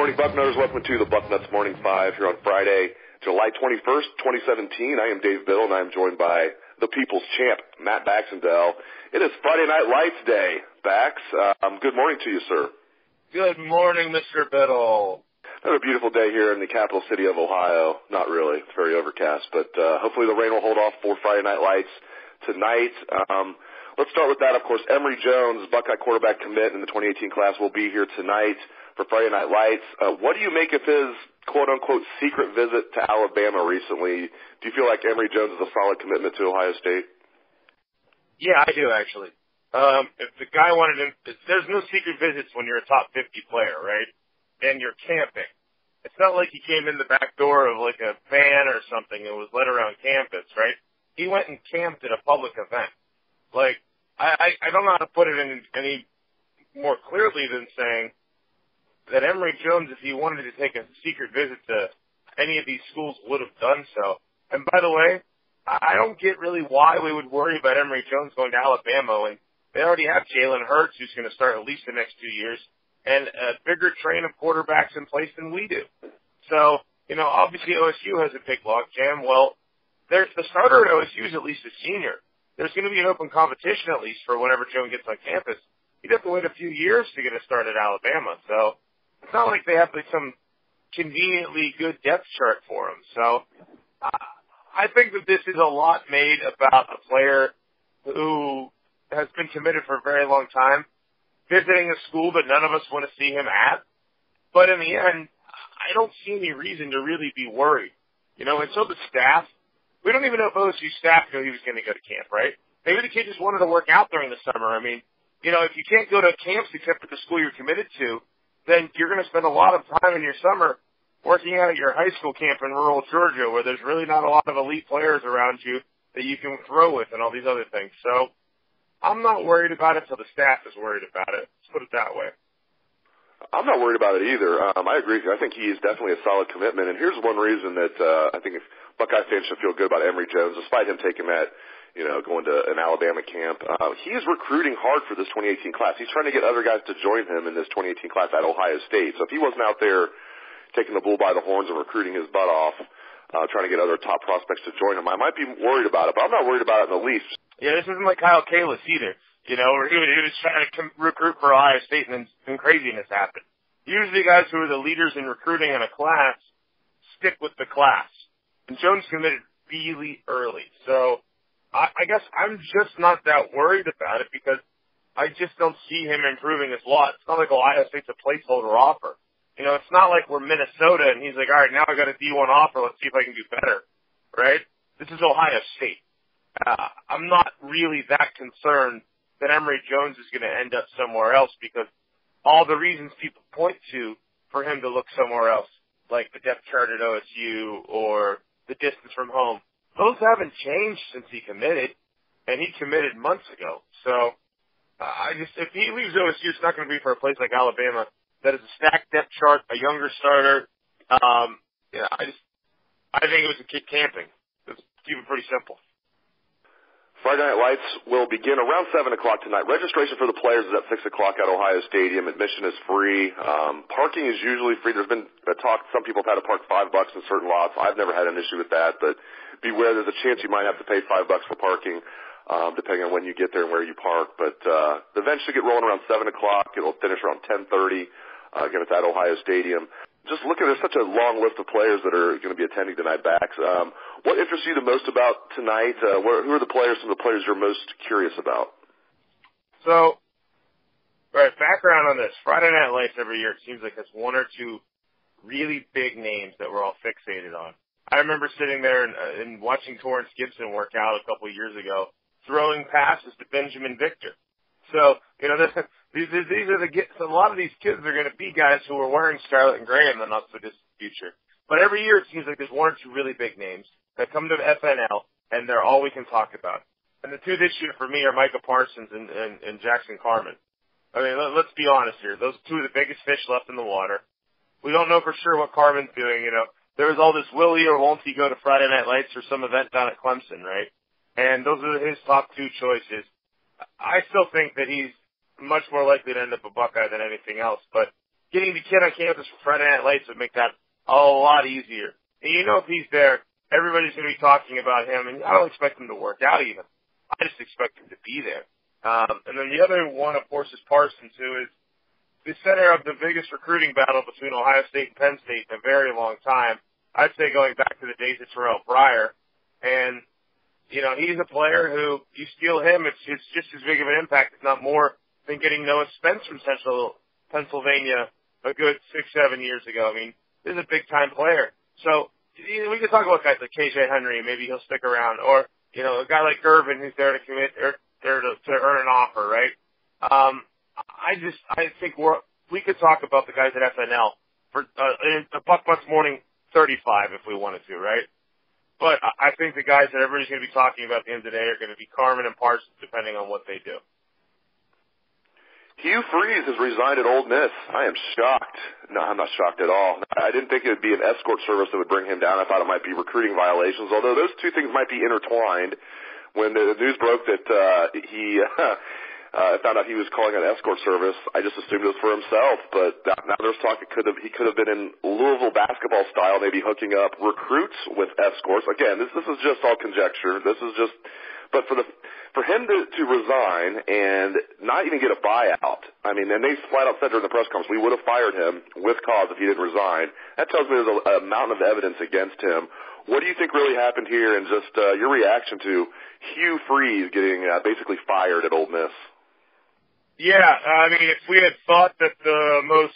morning, Bucknutters. Welcome to the Bucknuts Morning Five here on Friday, July 21st, 2017. I am Dave Biddle, and I am joined by the People's Champ, Matt Baxendell. It is Friday Night Lights Day. Bax, good morning to you, sir. Good morning, Mr. Biddle. Another beautiful day here in the capital city of Ohio. Not really. It's very overcast, but hopefully the rain will hold off for Friday Night Lights tonight. Let's start with that. Of course, Emory Jones, Buckeye quarterback commit in the 2018 class, will be here tonight for Friday Night Lights. What do you make of his quote-unquote secret visit to Alabama recently? Do you feel like Emory Jones is a solid commitment to Ohio State? Yeah, I do, actually. If the guy wanted him, there's no secret visits when you're a top 50 player, right? And you're camping. It's not like he came in the back door of like a van or something and was led around campus, right? He went and camped at a public event. Like, I don't know how to put it in any more clearly than saying that Emory Jones, if he wanted to take a secret visit to any of these schools, would have done so. And by the way, I don't get really why we would worry about Emory Jones going to Alabama when they already have Jalen Hurts, who's going to start at least the next 2 years, and a bigger train of quarterbacks in place than we do. So, you know, obviously OSU has a big logjam. Well, the starter at OSU is at least a senior. There's going to be an open competition at least for whenever Jones gets on campus. He'd have to wait a few years to get a start at Alabama. So it's not like they have like some conveniently good depth chart for him. So I think that this is a lot made about a player who has been committed for a very long time, visiting a school that none of us want to see him at. But in the end, I don't see any reason to really be worried. You know, and so the staff, we don't even know if OSU staff knew he was going to go to camp, right? Maybe the kid just wanted to work out during the summer. I mean, you know, if you can't go to camps except for the school you're committed to, then you're going to spend a lot of time in your summer working out at your high school camp in rural Georgia where there's really not a lot of elite players around you that you can throw with and all these other things. So I'm not worried about it until the staff is worried about it. Let's put it that way. I'm not worried about it either. I agree with you. I think he is definitely a solid commitment. And here's one reason that I think if Buckeye fans should feel good about Emory Jones, despite him taking that, you know, going to an Alabama camp. He is recruiting hard for this 2018 class. He's trying to get other guys to join him in this 2018 class at Ohio State. So if he wasn't out there taking the bull by the horns and recruiting his butt off, trying to get other top prospects to join him, I might be worried about it, but I'm not worried about it in the least. Yeah, this isn't like Kyle Kalis either. You know, where he was trying to recruit for Ohio State and then some craziness happened. Usually guys who are the leaders in recruiting in a class stick with the class. And Jones committed really early. So I guess I'm just not that worried about it because I just don't see him improving his lot. It's not like Ohio State's a placeholder offer. You know, it's not like we're Minnesota and he's like, all right, now I got a D1 offer. Let's see if I can do better. Right? This is Ohio State. I'm not really that concerned that Emory Jones is going to end up somewhere else because all the reasons people point to for him to look somewhere else, like the depth chart at OSU or the distance from home, those haven't changed since he committed, and he committed months ago. So if he leaves OSU, it's not going to be for a place like Alabama that is a stacked depth chart, a younger starter. Yeah, I think it was a kid camping. It's even pretty simple. Friday Night Lights will begin around 7 o'clock tonight. Registration for the players is at 6 o'clock at Ohio Stadium. Admission is free. Parking is usually free. There's been a talk, some people have had to park $5 in certain lots. I've never had an issue with that, but beware, there's a chance you might have to pay $5 for parking, depending on when you get there and where you park. But the event should get rolling around 7 o'clock. It'll finish around 10:30. Again, it's at Ohio Stadium. Just looking at such a long list of players that are going to be attending tonight, Bax. What interests you the most about tonight? Who are the players, some of the players you're most curious about? So, all right, background on this. Friday Night Lights every year, it seems like there's one or two really big names that we're all fixated on. I remember sitting there and watching Torrance Gibson work out a couple of years ago, throwing passes to Benjamin Victor. So, you know, these are a lot of these kids are going to be guys who are wearing scarlet and gray in the not so distant future. But every year it seems like there's one or two really big names that come to FNL, and they're all we can talk about. And the two this year for me are Micah Parsons and Jackson Carman. I mean, let's be honest here. Those two are the biggest fish left in the water. We don't know for sure what Carman's doing. You know, there was all this will he or won't he go to Friday Night Lights or some event down at Clemson, right? And those are his top two choices. I still think that he's much more likely to end up a Buckeye than anything else, but getting the kid on campus for Friday Night Lights would make that a lot easier. And you know if he's there, everybody's going to be talking about him, and I don't expect him to work out even. I just expect him to be there. And then the other one, of course, is Parsons, who is the center of the biggest recruiting battle between Ohio State and Penn State in a very long time. I'd say going back to the days of Terrell Pryor. And, you know, he's a player who, you steal him, it's just as big of an impact, if not more, than getting Noah Spence from Central Pennsylvania a good 6-7 years ago. I mean, this is a big-time player. So, you know, we could talk about guys like KJ Henry, maybe he'll stick around, or, you know, a guy like Irvin who's there to commit, or there to earn an offer, right? I think we could talk about the guys at FNL for a Bucknuts morning 35 if we wanted to, right? But I think the guys that everybody's going to be talking about at the end of the day are going to be Carman and Parsons, depending on what they do. Hugh Freeze has resigned at Ole Miss. I am shocked. No, I'm not shocked at all. I didn't think it would be an escort service that would bring him down. I thought it might be recruiting violations, although those two things might be intertwined. When the news broke that he found out he was calling an escort service, I just assumed it was for himself. But now there's talk he could have been in Louisville basketball style, maybe hooking up recruits with escorts. Again, this is just all conjecture. But for him to resign and not even get a buyout, I mean, and they flat out said during the press conference, we would have fired him with cause if he didn't resign. That tells me there's a mountain of evidence against him. What do you think really happened here, and just your reaction to Hugh Freeze getting basically fired at Ole Miss? Yeah, I mean, if we had thought that the most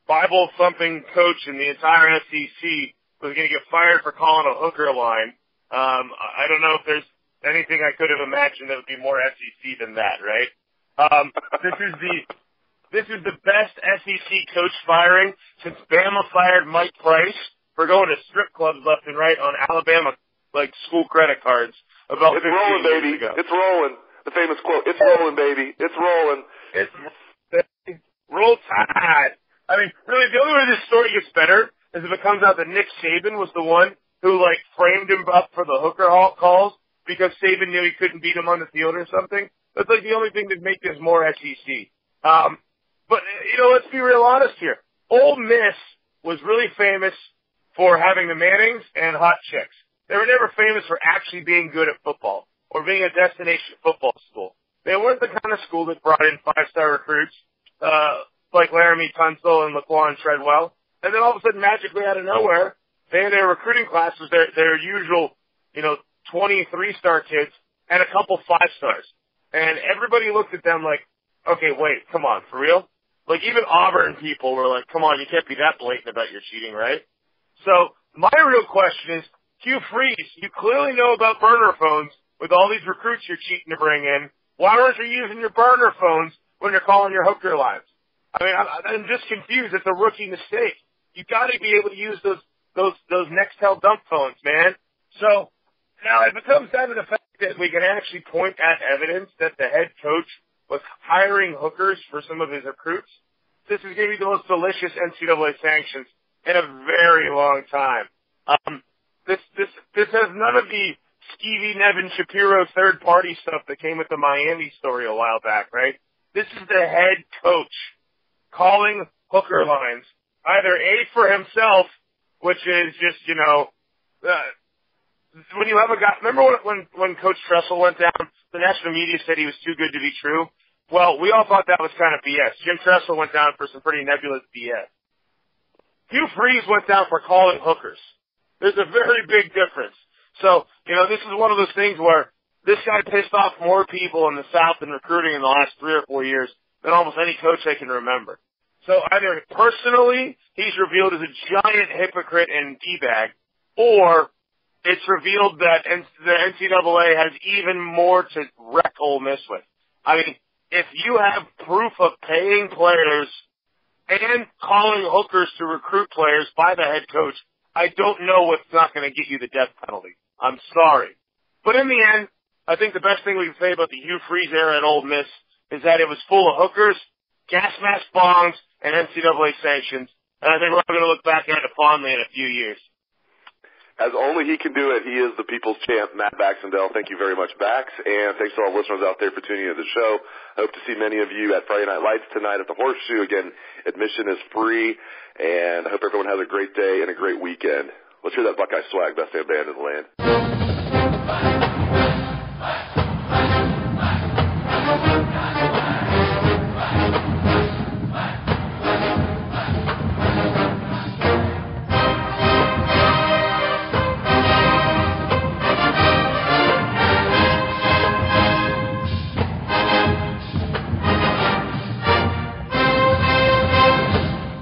Bible-thumping coach in the entire SEC was going to get fired for calling a hooker line, I don't know if there's anything I could have imagined that would be more SEC than that, right? This is the best SEC coach firing since Bama fired Mike Price for going to strip clubs left and right on Alabama, like, school credit cards about 15 rolling, years baby. ago. It's rolling. The famous quote, it's rolling, baby. It's rolling. It's roll tide. I mean, really, the only way this story gets better is if it comes out that Nick Saban was the one who, like, framed him up for the hooker calls because Saban knew he couldn't beat him on the field or something. That's, like, the only thing that makes this more SEC. But, you know, let's be real honest here. Ole Miss was really famous for having the Mannings and hot chicks. They were never famous for actually being good at football or being a destination football school. They weren't the kind of school that brought in 5-star recruits, like Laramie Tunsil and Laquan Treadwell. And then all of a sudden, magically out of nowhere, they had their recruiting classes, their usual, 23-star kids and a couple 5-stars. And everybody looked at them like, okay, wait, come on, for real? Like, even Auburn people were like, come on, you can't be that blatant about your cheating, right? So, my real question is, Hugh Freeze, you clearly know about burner phones with all these recruits you're cheating to bring in. Why aren't you using your burner phones when you're calling your hooker lines? I mean, I'm just confused. It's a rookie mistake. You got to be able to use those Nextel dump phones, man. So, now if it comes down to the fact that we can actually point at evidence that the head coach was hiring hookers for some of his recruits, this is going to be the most delicious NCAA sanctions in a very long time. This has none of the Skeevy, Nevin, Shapiro third-party stuff that came with the Miami story a while back, right? This is the head coach calling hooker lines, either A, for himself, which is just, when you have a guy, remember when Coach Tressel went down, the national media said he was too good to be true? Well, we all thought that was kind of BS. Jim Tressel went down for some pretty nebulous BS. Hugh Freeze went down for calling hookers. There's a very big difference. So, this is one of those things where this guy pissed off more people in the South in recruiting in the last 3 or 4 years than almost any coach I can remember. So either personally, he's revealed as a giant hypocrite and D-bag, or it's revealed that the NCAA has even more to wreck Ole Miss with. I mean, if you have proof of paying players and calling hookers to recruit players by the head coach, I don't know what's not going to get you the death penalty. I'm sorry. But in the end, I think the best thing we can say about the Hugh Freeze era at Ole Miss is that it was full of hookers, gas mask bongs, and NCAA sanctions. And I think we're going to look back at it fondly in a few years. As only he can do it, he is the people's champ, Matt Baxendell. Thank you very much, Bax, and thanks to all listeners out there for tuning into the show. Hope to see many of you at Friday Night Lights tonight at the Horseshoe. Again, admission is free, and I hope everyone has a great day and a great weekend. Let's hear that Buckeye swag, best damn band in the land.